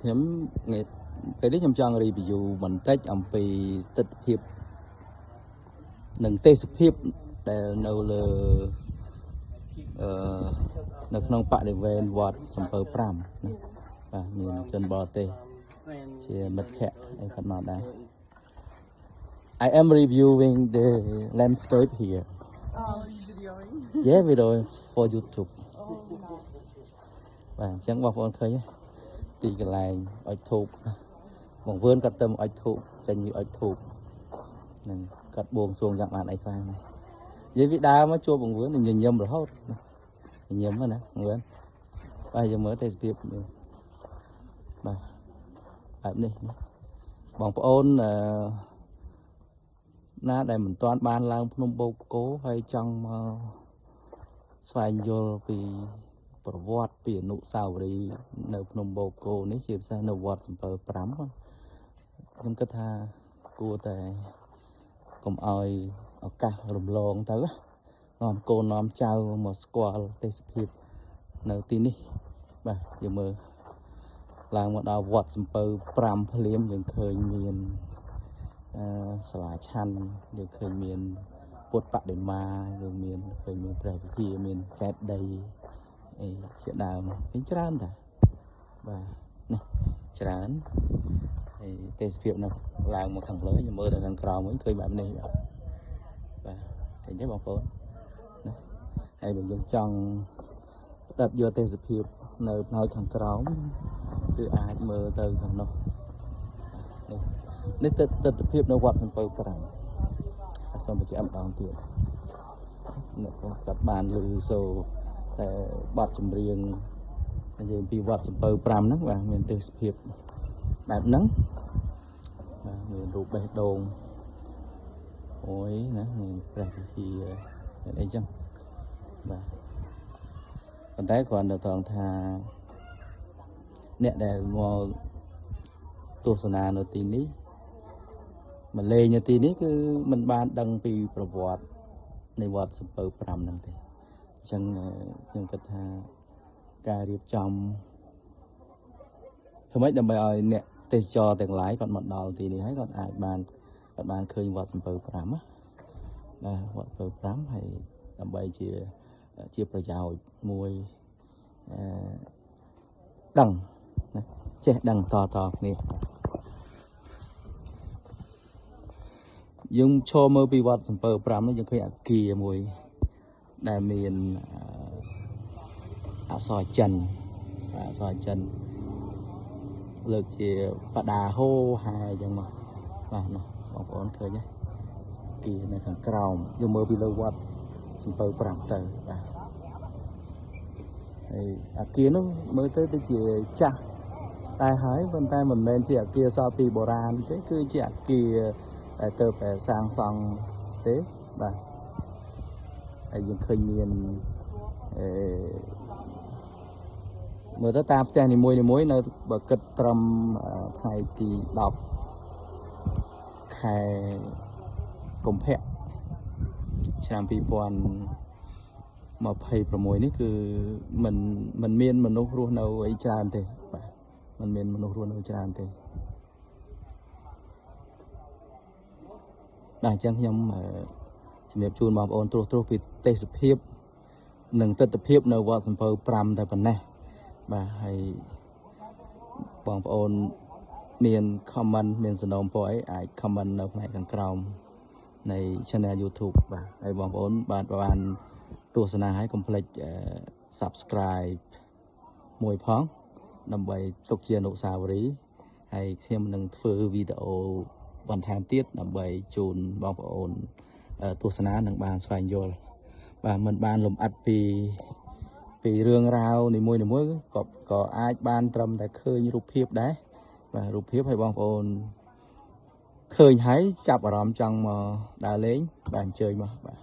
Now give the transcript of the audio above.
nhóm nghệ cái đấy nhóm chọn review mình tách ông pì tích hiệp nâng tê sụp hiệp để nâu là nâng nông bạc để về vọt sầm pơ pram và miền chân bò tê chia mật khẹ đây phần mặt đây. I am reviewing the landscape here. Yeah, video for YouTube. Và chẳng bao phong khơi nhé. Tì cái này ở thục, mỏng vươn cắt tâm ở thục, chân như ở thục, nên cắt buông xuông dạng bạn ấy phai này. Với vị đa mới chua mỏng vươn thì nhìn nhầm rồi hết, nhìn nhầm rồi nè, mỏng vươn. Bây giờ mới thấy việc bà đi, bỏng ôn na đây mình toàn ban lang Phnom Bô cố hay trong xoay vô vì vọt vì nụ sao điនៅភ្នំបូកគោនេះជាពិសេសនៅវត្តសំពើ5ខ្ញុំគិតថាគួរតែកុំឲ្យឱកាសរំលងទៅនាំកូននាំចៅមកស្គាល់ទេសភាពនៅទីនេះបាទយើងមើលឡើងមកដល់វត្តសំពើ5ភ្លាមយើងឃើញមានសាលាឆាន់យើងឃើញមានពុទ្ធបដិមាយើងមានឃើញមានព្រះវិហារមានចេតិយជាដើមវិញច្រើនតាបាទនេះច្រើនហើយទេសភាពនៅឡើងមកខាងលើខ្ញុំមើលទៅខាងក្រោមវិញឃើញបែបនេះបាទឃើញទេបងប្អូនណាហើយបើយើងចង់ផ្ដិតយកទេសភាពនៅផ្នែកខាងក្រោមគឺអាចមើលទៅខាងនោះនេះទិដ្ឋភាពនៅវត្តសំពើ5សូមបញ្ជាក់ម្ដងទៀតអ្នកក៏បានឮសូរតែបទចម្រៀងនិយាយពីវត្តសំពើ5ហ្នឹងបាទមានទេសភាពបែបហ្នឹងបាទមានរូបបេះដូងអូយណាមានព្រះវិហារអីចឹងបាទប៉ុន្តែគ្រាន់តែត្រង់ថាអ្នកដែលមកទស្សនានៅទីនេះមកលេងនៅទីនេះគឺមិនបានដឹងពីប្រវត្តិនៃវត្តសំពើ5ហ្នឹងទេអញ្ចឹងខ្ញុំគិតថាការរៀបចំធ្វើម៉េចដើម្បីឲ្យអ្នកទេសចរទាំងឡាយគាត់មកដល់ទីនេះហើយគាត់អាចបានឃើញវត្តសំពើ5ណាបាទវត្តសំពើ5ហើយដើម្បីជាប្រយោជន៍មួយដឹងណាចេះដឹងតគ្នាយើងឈរមើលពីវត្តសំពើ5នេះយើងឃើញអគារមួយដែលមានអក្សរចិនលើកជាបដាហូហែអញ្ចឹងមកបាទនោះបងប្អូនឃើញទេអគារនៅខាងក្រោមយើងមើលពីលើវត្តសំពើ5ទៅបាទហើយអគារនោះមើលទៅដូចជាចាស់តែហើយប៉ុន្តែមិនមែនជាអគារសល់ពីបុរាណទេគឺជាអគារដែលទៅតែសាងសង់ទេបាទហើយយើងឃើញមានមើលទៅតាមផ្ទះនីមួយនៅបើគិតត្រឹមថ្ងៃទី10ខែកុម្ភៈឆ្នាំ2026នេះគឺមិនមានមនុស្សរស់នៅអីច្រើនទេបាទមិនមានមនុស្សរស់នៅច្រើនទេបាទអញ្ចឹងខ្ញុំជំរាបជូនបងប្អូនត្រួសពីទេសភាពនិងទិដ្ឋភាពនៅវត្តសំពើ5តែប៉ុណ្ណេះបាទហើយបងប្អូនមាន comment មានសំណូមពរអីអាច comment នៅផ្នែកខាងក្រោមនៃ channel YouTube បាទហើយបងប្អូនបានទស្សនាហើយកុំភ្លេច subscribe មួយផងដើម្បីទុកជាអនុស្សាវរីយ៍ហើយខ្ញុំនឹងធ្វើវីដេអូបន្ថែមទៀតដើម្បីជូនបងប្អូនទស្សនានិងបានស្វែងយល់បាទមិនបានលំអិតពីរឿងរ៉ាវនីមួយក៏អាចបានត្រឹមតែឃើញរូបភាពដែរបាទរូបភាពឲ្យបងប្អូនឃើញហើយចាប់អារម្មណ៍ចង់មកដើរលេងបាទអញ្ជើញមកបាទ